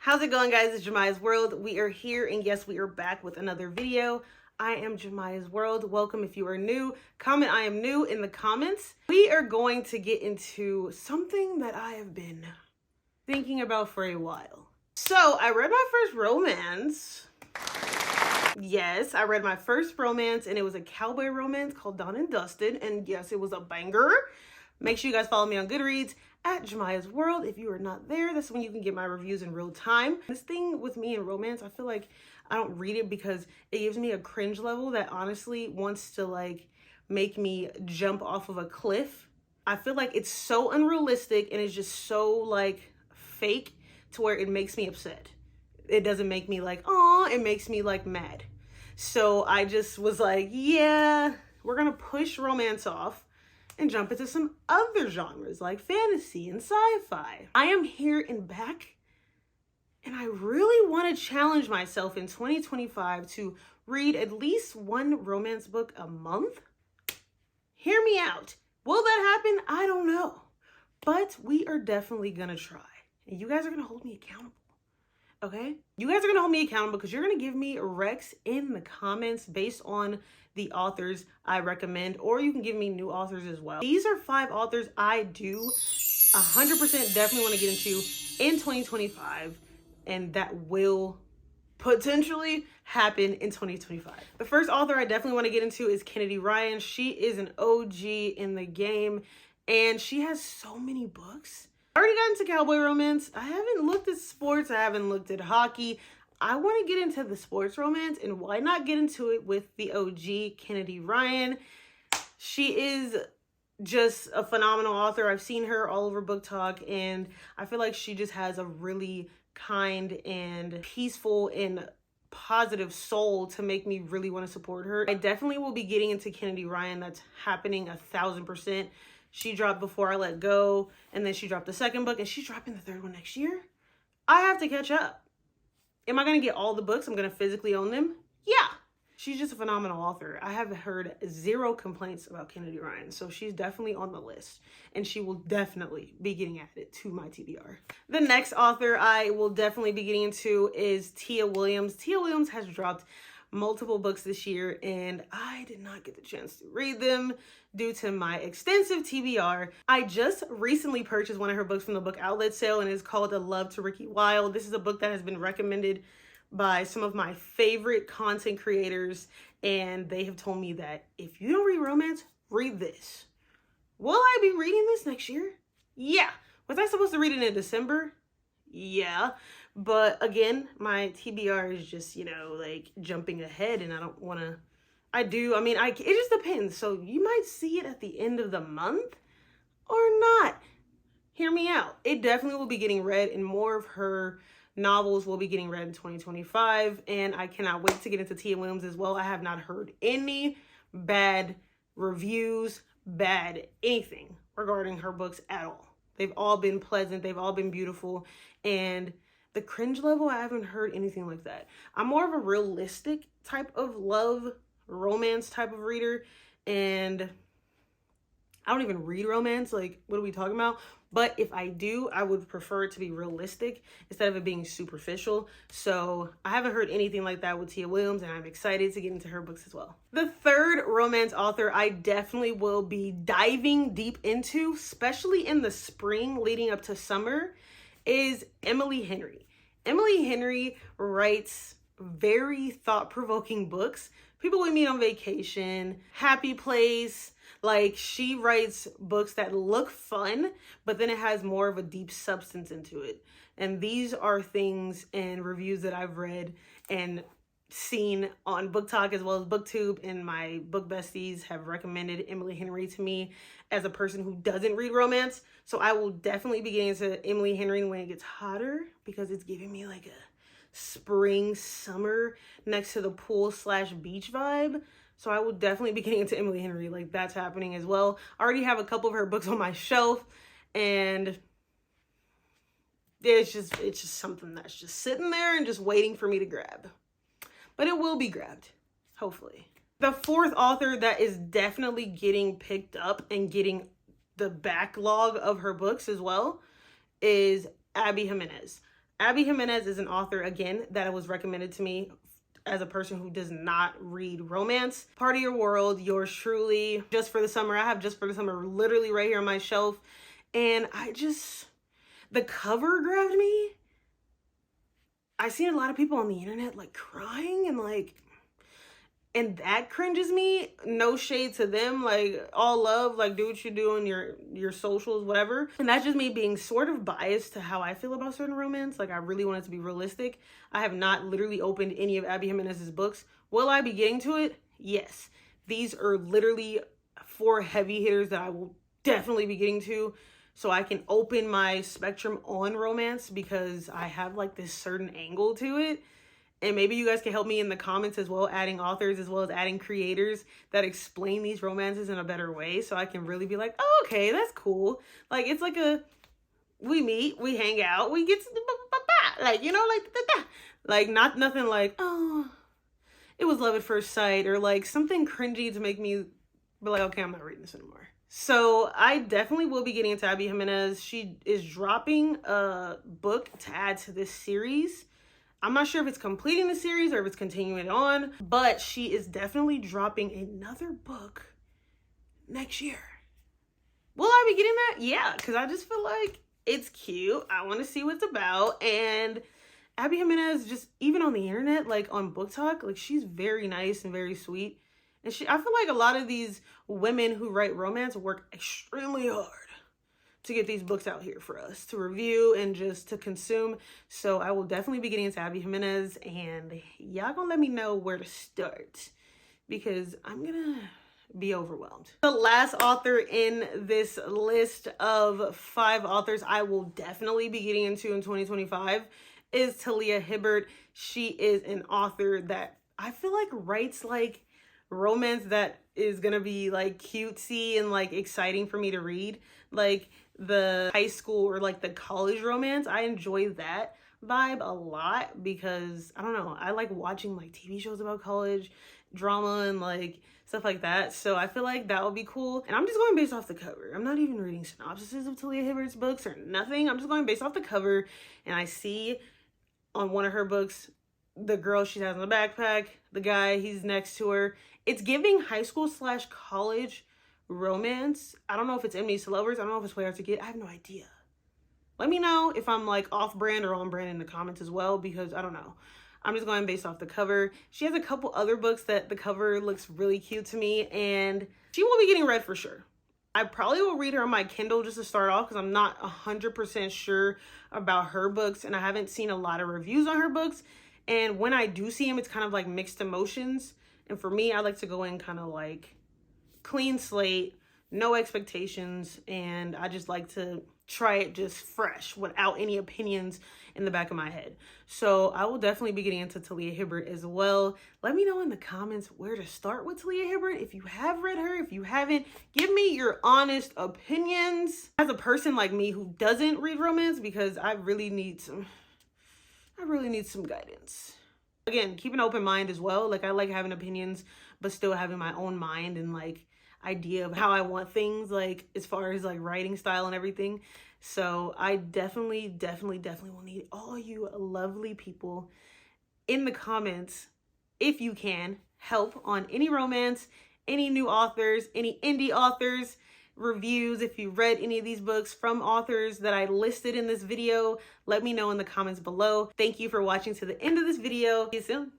How's it going, guys? It's Jemiah's World. We are here, and yes, we are back with another video. I am Jemiah's World. Welcome if you are new. Comment I am new in the comments. We are going to get into something that I have been thinking about for a while. So I read my first romance. Yes, I read my first romance, and it was a cowboy romance called Done and Dusted. And yes, it was a banger. Make sure you guys follow me on Goodreads at Jemiah's World. If you are not there, that's when you can get my reviews in real time. This thing with me in romance, I feel like I don't read it because it gives me a cringe level that honestly wants to like make me jump off of a cliff. I feel like it's so unrealistic and it's just so like fake to where it makes me upset. It doesn't make me like, oh, it makes me like mad. So I just was like, yeah, we're gonna push romance off and jump into some other genres like fantasy and sci-fi. I am here and back, and I really want to challenge myself in 2025 to read at least one romance book a month. Hear me out. Will that happen? I don't know. But we are definitely gonna try. And you guys are gonna hold me accountable. Okay? You guys are gonna hold me accountable because you're gonna give me recs in the comments based on the authors I recommend, or you can give me new authors as well. These are 5 authors I do 100% definitely want to get into in 2025, and that will potentially happen in 2025. The first author I definitely want to get into is Kennedy Ryan. She is an OG in the game, and she has so many books. I already got into cowboy romance. I haven't looked at sports. I haven't looked at hockey. I want to get into the sports romance, and why not get into it with the OG Kennedy Ryan? She is just a phenomenal author. I've seen her all over Book Talk, and I feel like she just has a really kind and peaceful and positive soul to make me really want to support her. I definitely will be getting into Kennedy Ryan. That's happening 1000%. She dropped Before I Let Go, and then she dropped the second book, and she's dropping the third one next year. I have to catch up. Am I going to get all the books? I'm going to physically own them? Yeah. She's just a phenomenal author. I have heard 0 complaints about Kennedy Ryan, so she's definitely on the list, and she will definitely be getting added to my TBR. The next author I will definitely be getting into is Tia Williams. Tia Williams has dropped multiple books this year, and I did not get the chance to read them due to my extensive TBR. I just recently purchased one of her books from the book outlet sale, and it's called A Love to Ricky Wilde. This is a book that has been recommended by some of my favorite content creators, and they have told me that if you don't read romance, read this. Will I be reading this next year? Yeah. Was I supposed to read it in December? Yeah. But again, my TBR is just, you know, like jumping ahead, and I don't want to, it just depends. So you might see it at the end of the month or not. Hear me out. It definitely will be getting read, and more of her novels will be getting read in 2025. And I cannot wait to get into Tia Williams as well. I have not heard any bad reviews, bad anything regarding her books at all. They've all been pleasant. They've all been beautiful. And the cringe level, I haven't heard anything like that. I'm more of a realistic type of love, romance type of reader. And I don't even read romance. Like, what are we talking about? But if I do, I would prefer it to be realistic instead of it being superficial. So I haven't heard anything like that with Tia Williams, and I'm excited to get into her books as well. The third romance author I definitely will be diving deep into, especially in the spring leading up to summer, is Emily Henry. Emily Henry writes very thought-provoking books. People We Meet on Vacation, Happy Place. Like, she writes books that look fun, but then it has more of a deep substance into it. And these are things and reviews that I've read and seen on Book Talk as well as BookTube, and my book besties have recommended Emily Henry to me as a person who doesn't read romance. So I will definitely be getting into Emily Henry when it gets hotter, because it's giving me like a spring, summer next to the pool / beach vibe. So I will definitely be getting into Emily Henry. Like, that's happening as well. I already have a couple of her books on my shelf, and it's just something that's just sitting there and just waiting for me to grab. But it will be grabbed, hopefully. The fourth author that is definitely getting picked up and getting the backlog of her books as well is Abby Jimenez. Abby Jimenez is an author, again, that was recommended to me as a person who does not read romance. Part of Your World, yours truly, Just for the Summer. I have Just for the Summer literally right here on my shelf. And the cover grabbed me. I seen a lot of people on the internet like crying and that cringes me. No shade to them, like all love, like do what you do on your socials, whatever. And that's just me being sort of biased to how I feel about certain romance. Like I really want it to be realistic. I have not literally opened any of Abby Jimenez's books. Will I be getting to it? Yes. These are literally 4 heavy hitters that I will definitely be getting to, so I can open my spectrum on romance, because I have like this certain angle to it. And maybe you guys can help me in the comments as well, adding authors as well as adding creators that explain these romances in a better way, so I can really be like, oh, okay, that's cool. Like, it's like we meet, we hang out, we get to like, you know, like not nothing like, oh, it was love at first sight, or like something cringy to make me be like, okay, I'm not reading this anymore. So I definitely will be getting into Abby Jimenez. She is dropping a book to add to this series. I'm not sure if it's completing the series or if it's continuing it on, but she is definitely dropping another book next year. Will I be getting that? Yeah, because I just feel like it's cute. I want to see what it's about. And Abby Jimenez, just even on the internet, like on Book Talk, like she's very nice and very sweet. And I feel like a lot of these women who write romance work extremely hard to get these books out here for us to review and just to consume. So I will definitely be getting into Abby Jimenez, and y'all gonna let me know where to start, because I'm gonna be overwhelmed. The last author in this list of 5 authors I will definitely be getting into in 2025 is Talia Hibbert. She is an author that I feel like writes like romance that is gonna be like cutesy and like exciting for me to read. Like the high school or like the college romance, I enjoy that vibe a lot, because I don't know, I like watching like TV shows about college drama and like stuff like that. So I feel like that would be cool. And I'm just going based off the cover. I'm not even reading synopsises of Talia Hibbert's books or nothing. I'm just going based off the cover, and I see on one of her books the girl she has in the backpack, the guy, he's next to her. It's giving high school / college romance. I don't know if it's enemies to lovers. I don't know if it's way hard to get. I have no idea. Let me know if I'm like off brand or on brand in the comments as well, because I don't know. I'm just going based off the cover. She has a couple other books that the cover looks really cute to me, and she will be getting read for sure. I probably will read her on my Kindle just to start off, because I'm not 100% sure about her books, and I haven't seen a lot of reviews on her books. And when I do see them, it's kind of like mixed emotions. And for me, I like to go in kind of like clean slate, no expectations, and I just like to try it just fresh without any opinions in the back of my head. So I will definitely be getting into Talia Hibbert as well. Let me know in the comments where to start with Talia Hibbert. If you have read her, if you haven't, give me your honest opinions as a person like me who doesn't read romance, because I really need some guidance. Again, keep an open mind as well. Like I like having opinions, but still having my own mind and like idea of how I want things, like as far as like writing style and everything. So I definitely will need all you lovely people in the comments, if you can, help on any romance, any new authors, any indie authors, reviews. If you read any of these books from authors that I listed in this video, let me know in the comments below. Thank you for watching to the end of this video. See you soon.